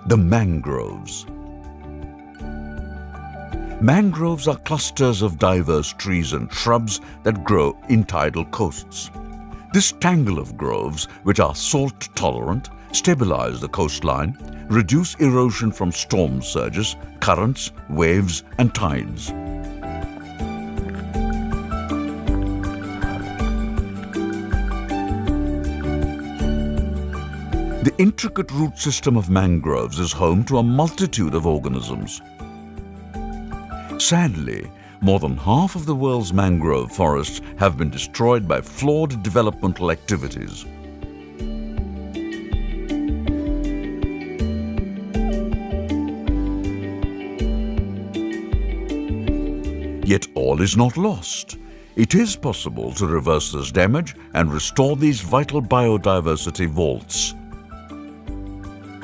The mangroves. Mangroves are clusters of diverse trees and shrubs that grow in tidal coasts. This tangle of groves, which are salt-tolerant, stabilize the coastline, reduce erosion from storm surges, currents, waves, and tides. The intricate root system of mangroves is home to a multitude of organisms. Sadly, more than half of the world's mangrove forests have been destroyed by flawed developmental activities. Yet all is not lost. It is possible to reverse this damage and restore these vital biodiversity vaults.